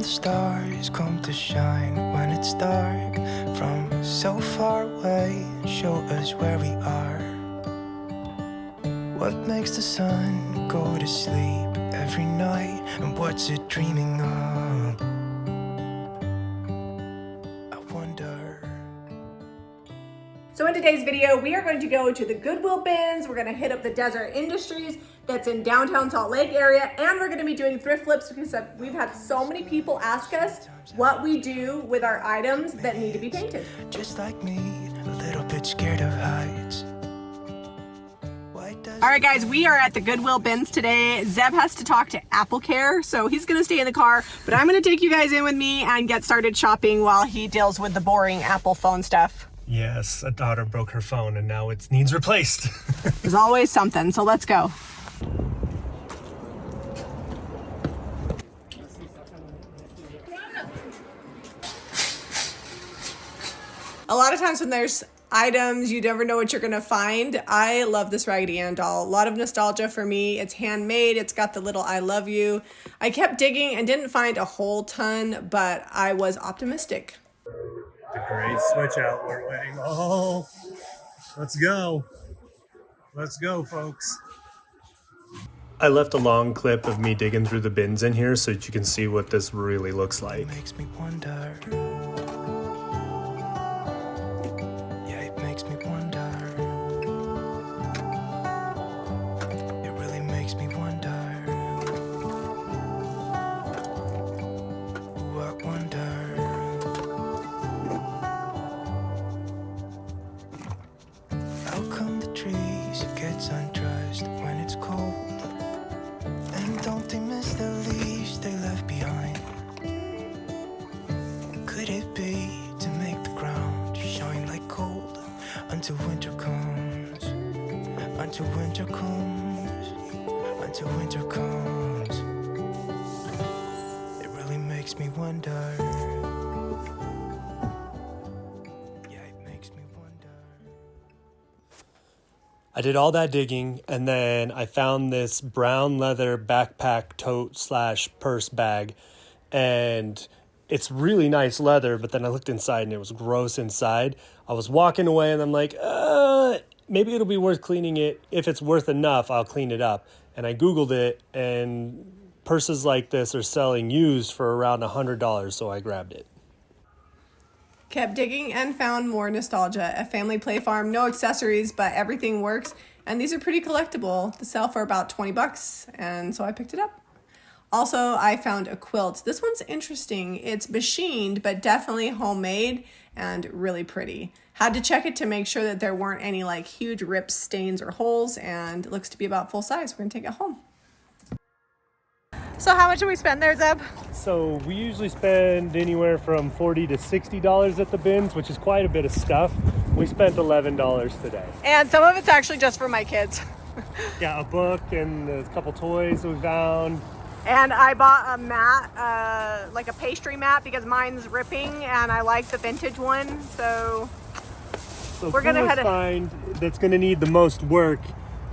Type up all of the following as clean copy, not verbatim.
the stars come to shine when it's dark from so far away, show us where we are. What makes the sun go to sleep every night, and what's it dreaming of? I wonder. So in today's video, we are going to go to the Goodwill bins. We're going to hit up the Desert Industries that's in downtown Salt Lake area, and we're going to be doing thrift flips because we've had so many people ask us what we do with our items that need to be painted. Just like me, a little bit scared of heights. All right, guys, we are at the Goodwill bins today. Zeb has to talk to Apple Care, so he's going to stay in the car, but I'm going to take you guys in with me and get started shopping while he deals with the boring Apple phone stuff. Yes, a daughter broke her phone and now it needs replaced. There's always something, so let's go. A lot of times when there's items, you never know what you're gonna find. I love this Raggedy Ann doll. A lot of nostalgia for me. It's handmade. It's got the little I love you. I kept digging and didn't find a whole ton, but I was optimistic. The great switch out we're waiting. Oh, let's go. Let's go, folks. I left a long clip of me digging through the bins in here so that you can see what this really looks like. Makes me wonder. Yeah, it makes me wonder. It really makes me wonder. Ooh, I wonder. How come the trees gets undressed when it's cold? And don't they miss the leaves they left behind? Could it be to make the ground shine like gold until winter comes? Until winter comes? Until winter comes? It really makes me wonder. Yeah, it makes me wonder. I did all that digging and then I found this brown leather backpack tote / purse bag, and it's really nice leather, but then I looked inside and it was gross inside. I was walking away and I'm like, maybe it'll be worth cleaning it. If it's worth enough, I'll clean it up. And I Googled it, and purses like this are selling used for around $100, so I grabbed it. Kept digging and found more nostalgia. A family play farm, no accessories, but everything works. And these are pretty collectible. They sell for about 20 bucks, and so I picked it up. Also, I found a quilt. This one's interesting. It's machined, but definitely homemade and really pretty. Had to check it to make sure that there weren't any like huge rips, stains, or holes, and it looks to be about full size. We're gonna take it home. So how much did we spend there, Zeb? So we usually spend anywhere from $40 to $60 at the bins, which is quite a bit of stuff. We spent $11 today. And some of it's actually just for my kids. Yeah, a book and a couple toys we found. And I bought a mat, like a pastry mat, because mine's ripping and I like the vintage one. So we're gonna head. Find that's gonna need the most work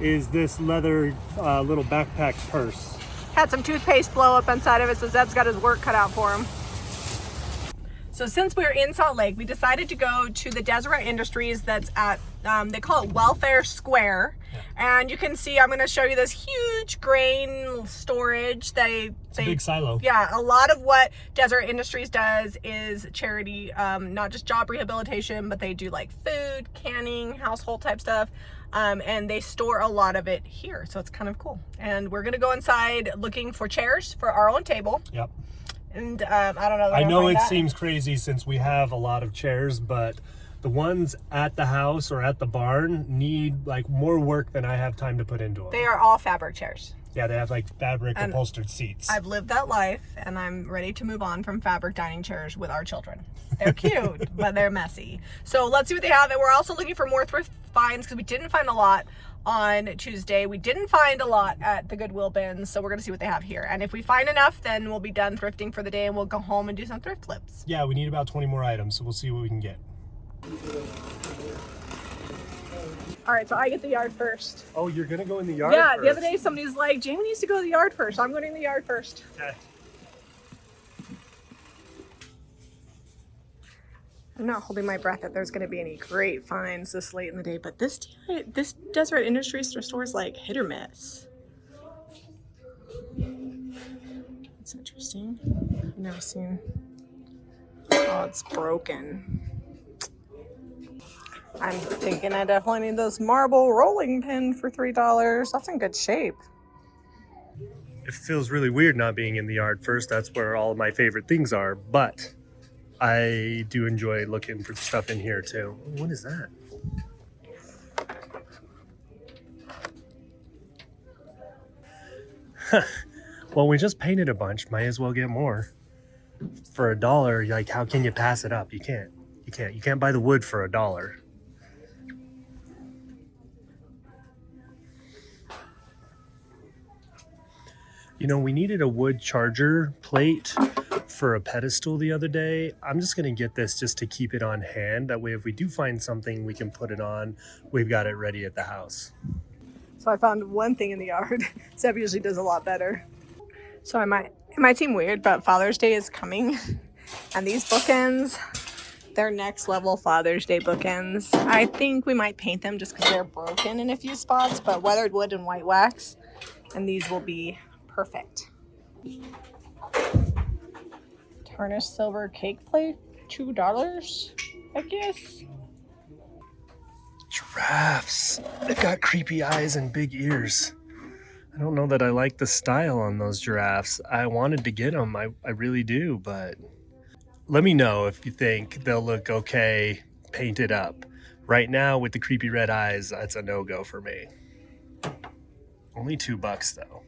is this leather little backpack purse. Had some toothpaste blow up inside of it, so Zeb's got his work cut out for him. So since we're in Salt Lake, we decided to go to the Deseret Industries that's at, they call it Welfare Square. Yeah. And you can see, I'm going to show you this huge grain storage. It's a big silo. Yeah, a lot of what Deseret Industries does is charity, not just job rehabilitation, but they do like food, canning, household type stuff. And they store a lot of it here, so it's kind of cool. And we're going to go inside looking for chairs for our own table. Yep. And I don't know. I know it seems crazy since we have a lot of chairs, but the ones at the house or at the barn need like more work than I have time to put into them. They are all fabric chairs. Yeah, they have like fabric upholstered seats. I've lived that life, and I'm ready to move on from fabric dining chairs with our children. They're cute, but they're messy. So let's see what they have. And we're also looking for more thrift finds because we didn't find a lot on Tuesday. We didn't find a lot at the Goodwill bins, so we're gonna see what they have here. And if we find enough, then we'll be done thrifting for the day and we'll go home and do some thrift flips. Yeah, we need about 20 more items, so we'll see what we can get. All right, so I get the yard first. Oh, you're gonna go in the yard Yeah, first? the other day somebody's like, Jami needs to go to the yard first. I'm going in the yard first. Okay. I'm not holding my breath that there's going to be any great finds this late in the day, but this Deseret Industries store is like hit or miss. That's interesting. I've never seen. Oh, it's broken. I'm thinking I definitely need this marble rolling pin for $3. That's in good shape. It feels really weird not being in the yard. First, that's where all of my favorite things are, but I do enjoy looking for stuff in here too. What is that? Well, we just painted a bunch. Might as well get more. For $1, like, how can you pass it up? You can't. You can't buy the wood for $1. You know, we needed a wood charger plate for a pedestal the other day. I'm just going to get this just to keep it on hand. That way, if we do find something, we can put it on. We've got it ready at the house. So I found one thing in the yard. Seb usually does a lot better. So it might seem weird, but Father's Day is coming. And these bookends, they're next level Father's Day bookends. I think we might paint them just because they're broken in a few spots, but weathered wood and white wax. And these will be perfect. Tarnished silver cake plate, $2, I guess. Giraffes. They've got creepy eyes and big ears. I don't know that I like the style on those giraffes. I wanted to get them. I really do, but let me know if you think they'll look okay painted up. Right now, with the creepy red eyes, that's a no-go for me. Only $2 though.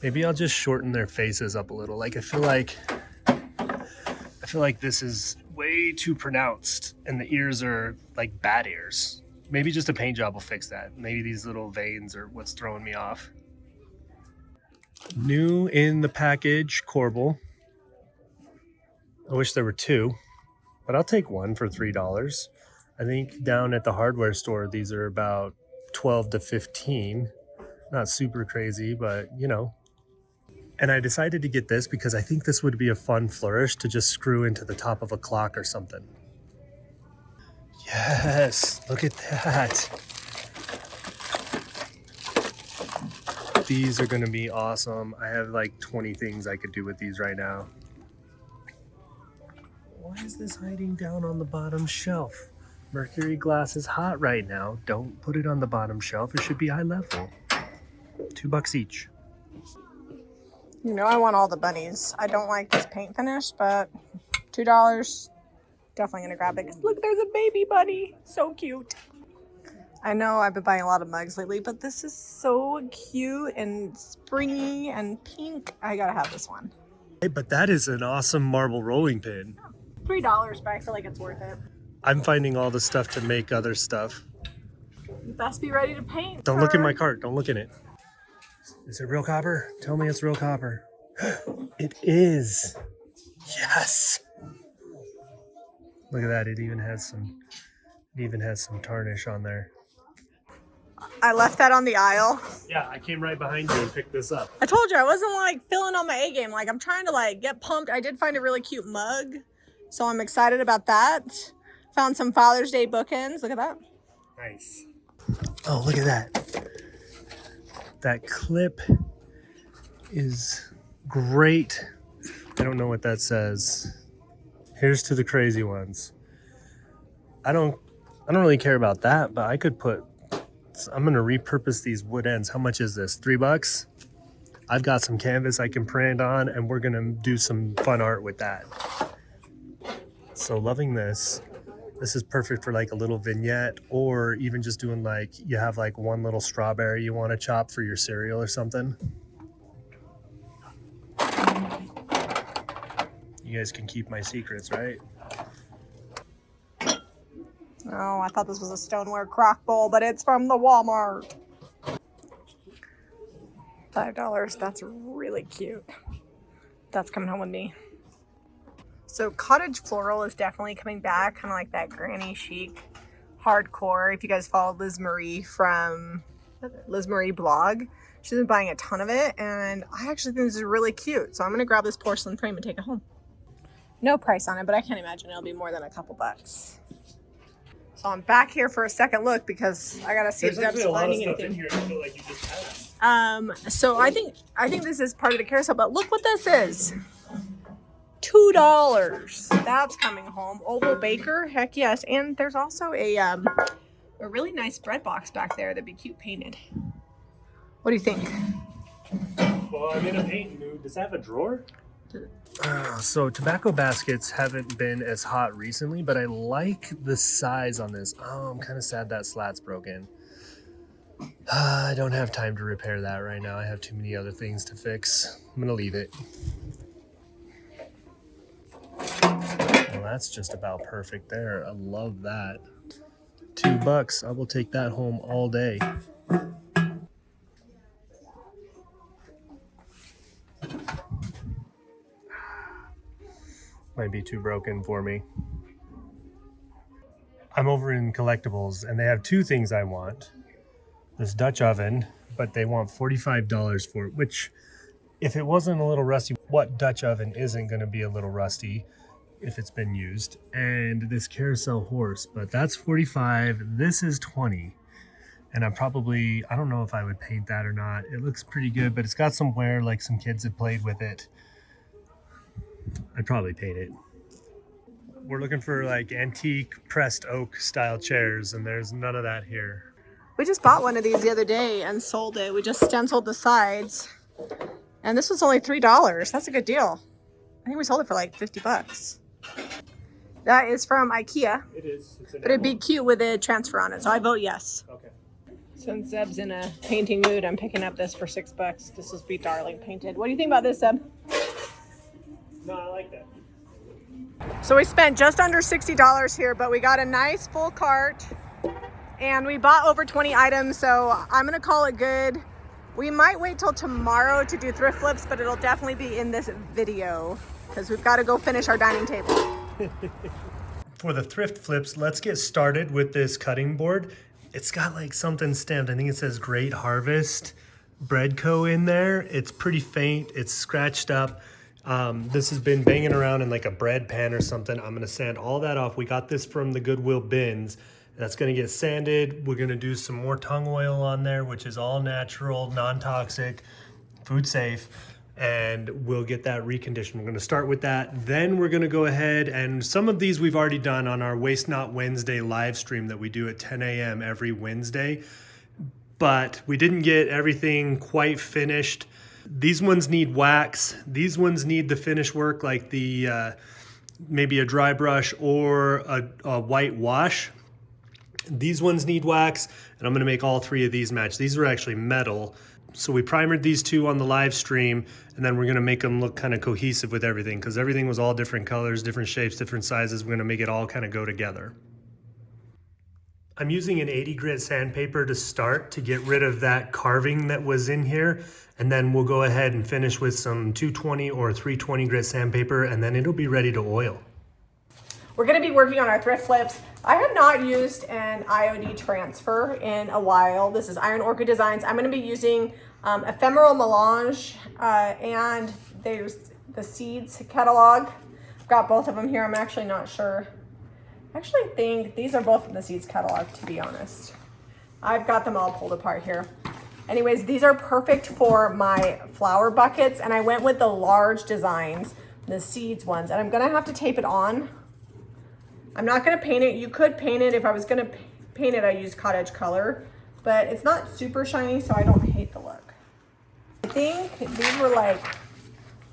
Maybe I'll just shorten their faces up a little. Like I feel like this is way too pronounced and the ears are like bat ears. Maybe just a paint job will fix that. Maybe these little veins are what's throwing me off. New in the package, corbel. I wish there were two, but I'll take one for $3. I think down at the hardware store, these are about 12 to 15. Not super crazy, but you know. And I decided to get this because I think this would be a fun flourish to just screw into the top of a clock or something. Yes, look at that. These are gonna be awesome. I have like 20 things I could do with these right now. Why is this hiding down on the bottom shelf? Mercury glass is hot right now. Don't put it on the bottom shelf. It should be eye level. $2 each. You know I want all the bunnies. I don't like this paint finish, but $2. Definitely gonna grab it. 'Cause look, there's a baby bunny. So cute. I know I've been buying a lot of mugs lately, but this is so cute and springy and pink. I gotta have this one. Hey, but that is an awesome marble rolling pin. $3, but I feel like it's worth it. I'm finding all the stuff to make other stuff. You best be ready to paint. Don't look in my cart. Don't look in it. Is it real copper? Tell me it's real copper. It is. Yes. Look at that. It even has some tarnish on there. I left that on the aisle. Yeah, I came right behind you and picked this up. I told you I wasn't like feeling on my A game. Like I'm trying to like get pumped. I did find a really cute mug, so I'm excited about that. Found some Father's Day bookends. Look at that. Nice. Oh, look at that. That clip is great. I don't know what that says. Here's to the crazy ones. I don't really care about that, but I could put, I'm gonna repurpose these wood ends. How much is this? $3? I've got some canvas I can print on and we're gonna do some fun art with that. So loving this. This is perfect for like a little vignette or even just doing like, you have like one little strawberry you want to chop for your cereal or something. You guys can keep my secrets, right? Oh, I thought this was a stoneware crock bowl, but it's from the Walmart. $5. That's really cute. That's coming home with me. So cottage floral is definitely coming back, kind of like that granny chic hardcore. If you guys follow Liz Marie from Liz Marie blog, she's been buying a ton of it, and I actually think this is really cute. So I'm gonna grab this porcelain frame and take it home. No price on it, but I can't imagine it'll be more than a couple bucks. So I'm back here for a second look because I gotta see if Deb's finding anything. Here. I feel like you just passed. So I think this is part of the carousel, but look what this is. $2. That's coming home. Oval Baker, heck yes. And there's also a really nice bread box back there that'd be cute painted. What do you think? Well, I'm in a paint mood. Does that have a drawer? So tobacco baskets haven't been as hot recently, but I like the size on this. Oh, I'm kind of sad that slat's broken. I don't have time to repair that right now. I have too many other things to fix. I'm gonna leave it. Well, that's just about perfect there. I love that. $2. I will take that home all day. Might be too broken for me. I'm over in collectibles and they have two things I want. This Dutch oven, but they want $45 for it, which if it wasn't a little rusty, what Dutch oven isn't going to be a little rusty if it's been used? And this carousel horse, but that's $45. This is $20. And I don't know if I would paint that or not. It looks pretty good, but it's got some wear, like some kids have played with it. I'd probably paint it. We're looking for like antique pressed oak style chairs, and there's none of that here. We just bought one of these the other day and sold it. We just stenciled the sides. And this was only $3. That's a good deal. I think we sold it for like 50 bucks. That is from IKEA. It is. But it'd be cute with a transfer on it, so I vote yes. Okay. Since Zeb's in a painting mood, I'm picking up this for $6. This will be darling painted. What do you think about this, Zeb? No, I like that. So we spent just under $60 here, but we got a nice full cart and we bought over 20 items, so I'm gonna call it good. We might wait till tomorrow to do thrift flips, but it'll definitely be in this video because we've got to go finish our dining table. For the thrift flips, let's get started with this cutting board. It's got like something stamped. I think it says Great Harvest Bread Co. in there. It's pretty faint. It's scratched up. This has been banging around in like a bread pan or something. I'm gonna sand all that off. We got this from the Goodwill bins. That's gonna get sanded. We're gonna do some more tung oil on there, which is all natural, non-toxic, food safe, and we'll get that reconditioned. We're gonna start with that. Then we're gonna go ahead, and some of these we've already done on our Waste Not Wednesday live stream that we do at 10 a.m. every Wednesday, but we didn't get everything quite finished. These ones need wax. These ones need the finish work, like the maybe a dry brush or a white wash. These ones need wax, and I'm gonna make all three of these match. These are actually metal. So we primered these two on the live stream, and then we're gonna make them look kind of cohesive with everything because everything was all different colors, different shapes, different sizes. We're gonna make it all kind of go together. I'm using an 80 grit sandpaper to start to get rid of that carving that was in here. And then we'll go ahead and finish with some 220 or 320 grit sandpaper, and then it'll be ready to oil. We're gonna be working on our thrift flips. I have not used an IOD transfer in a while. This is Iron Orchid Designs. I'm gonna be using Ephemeral Melange and there's the Seeds catalog. I've got both of them here. I'm actually not sure. I actually think these are both in the Seeds catalog, to be honest. I've got them all pulled apart here. Anyways, these are perfect for my flower buckets, and I went with the large designs, the Seeds ones, and I'm gonna have to tape it on. I'm not gonna paint it. You could paint it. If I was gonna paint it, I use Cottage Color, but it's not super shiny, so I don't hate the look. I think these were like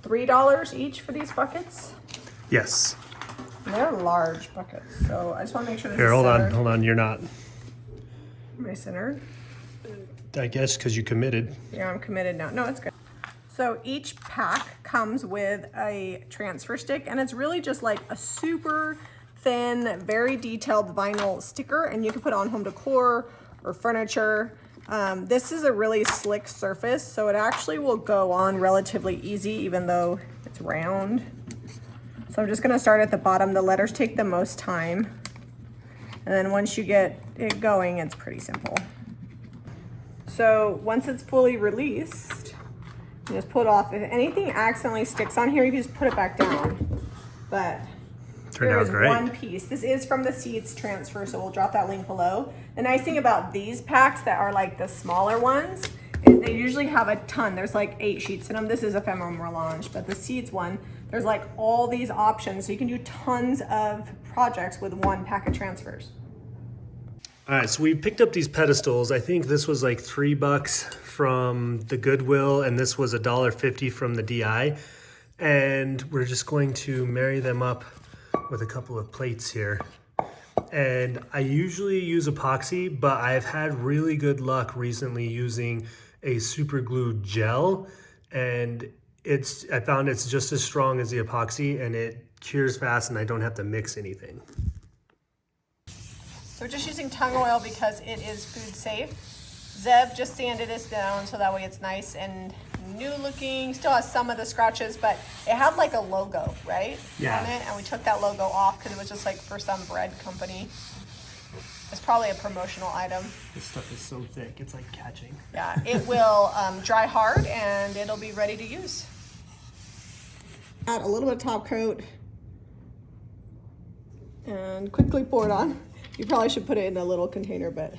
$3 each for these buckets. Yes. And they're large buckets, so I just wanna make sure this Here, is hold centered. on, you're not. Am I centered? I guess because you committed. Yeah, I'm committed now. No, it's good. So each pack comes with a transfer stick, and it's really just like a super thin, very detailed vinyl sticker, and you can put it on home decor or furniture. This is a really slick surface, so it actually will go on relatively easy, even though it's round. So I'm just gonna start at the bottom. The letters take the most time. And then once you get it going, it's pretty simple. So once it's fully released, you just put off. If anything accidentally sticks on here, you can just put it back down. but Turned here out is great. one piece. This is from the Seeds transfer, so we'll drop that link below. The nice thing about these packs that are like the smaller ones is they usually have a ton. There's like 8 sheets in them. This is ephemera melange, but the Seeds one, there's like all these options, so you can do tons of projects with one pack of transfers. All right, so we picked up these pedestals. I think this was like $3 from the Goodwill, and this was $1.50 from the DI. And we're just going to marry them up with a couple of plates here. And I usually use epoxy, but I've had really good luck recently using a super glue gel, and I found it's just as strong as the epoxy, and it cures fast, and I don't have to mix anything. So we're just using tung oil because it is food safe. Zeb just sanded this down so that way it's nice and new looking. Still has some of the scratches, but it had like a logo, right? Yeah. On it, and we took that logo off because it was just like for some bread company. It's probably a promotional item. This stuff is so thick, it's like catching. Yeah, it will dry hard and it'll be ready to use. Add a little bit of top coat and quickly pour it on. You probably should put it in a little container, but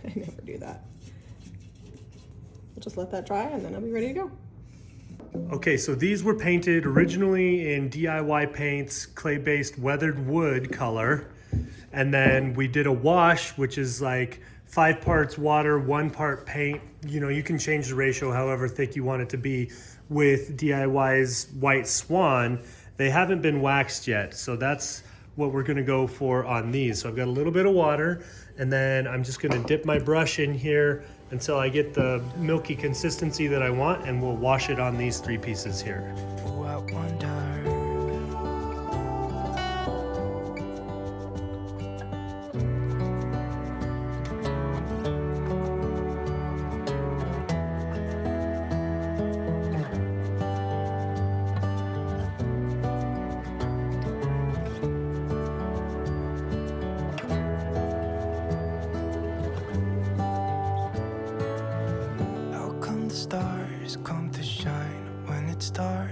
I never do that. We'll just let that dry and then it'll be ready to go. Okay, so these were painted originally in DIY paints, clay-based weathered wood color. And then we did a wash, which is like 5 parts water, 1 part paint. You know, you can change the ratio however thick you want it to be with DIY's White Swan. They haven't been waxed yet, so that's what we're gonna go for on these. So I've got a little bit of water, and then I'm just gonna dip my brush in here until I get the milky consistency that I want, and we'll wash it on these 3 pieces here. Oh, I wonder. Stars come to shine when it's dark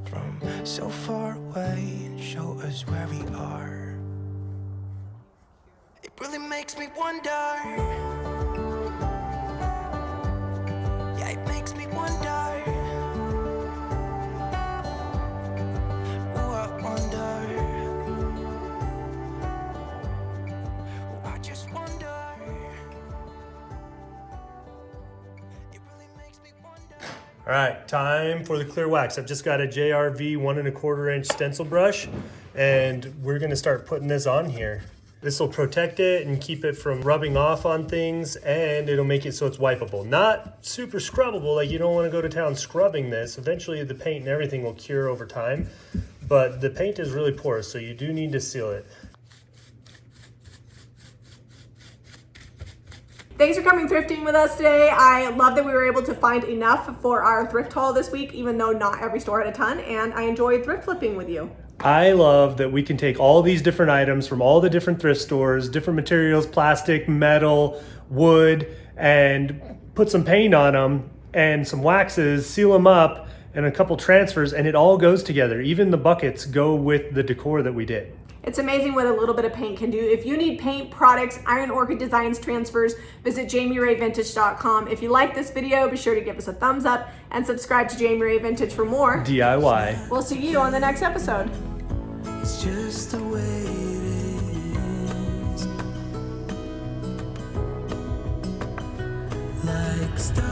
from so far away and show us where we are. It really makes me wonder. Yeah, it makes me wonder. Oh, I wonder. Oh, I just wonder. All right, time for the clear wax. I've just got a JRV 1 1/4 inch stencil brush, and we're gonna start putting this on here. This will protect it and keep it from rubbing off on things, and it'll make it so it's wipeable. Not super scrubbable, like you don't wanna go to town scrubbing this. Eventually the paint and everything will cure over time, but the paint is really porous, so you do need to seal it. Thanks for coming thrifting with us today. I love that we were able to find enough for our thrift haul this week, even though not every store had a ton, and I enjoyed thrift flipping with you. I love that we can take all these different items from all the different thrift stores, different materials, plastic, metal, wood, and put some paint on them and some waxes, seal them up, and a couple transfers, and it all goes together. Even the buckets go with the decor that we did. It's amazing what a little bit of paint can do. If you need paint, products, Iron Orchid Designs, transfers, visit JamiRayVintage.com. If you like this video, be sure to give us a thumbs up and subscribe to Jami Ray Vintage for more DIY. We'll see you on the next episode. It's just the way it is. Like stone,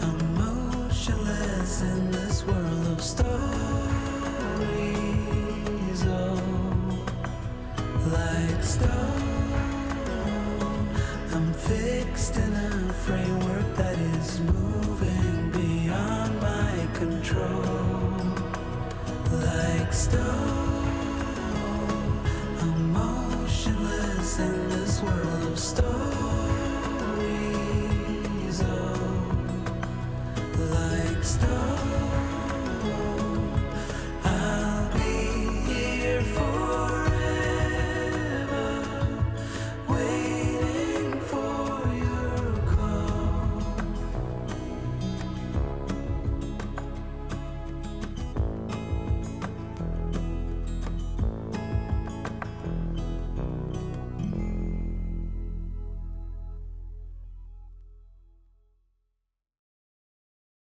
I'm motionless in this world of stories. Like stone, I'm fixed in a framework that is moving beyond my control. Like stone.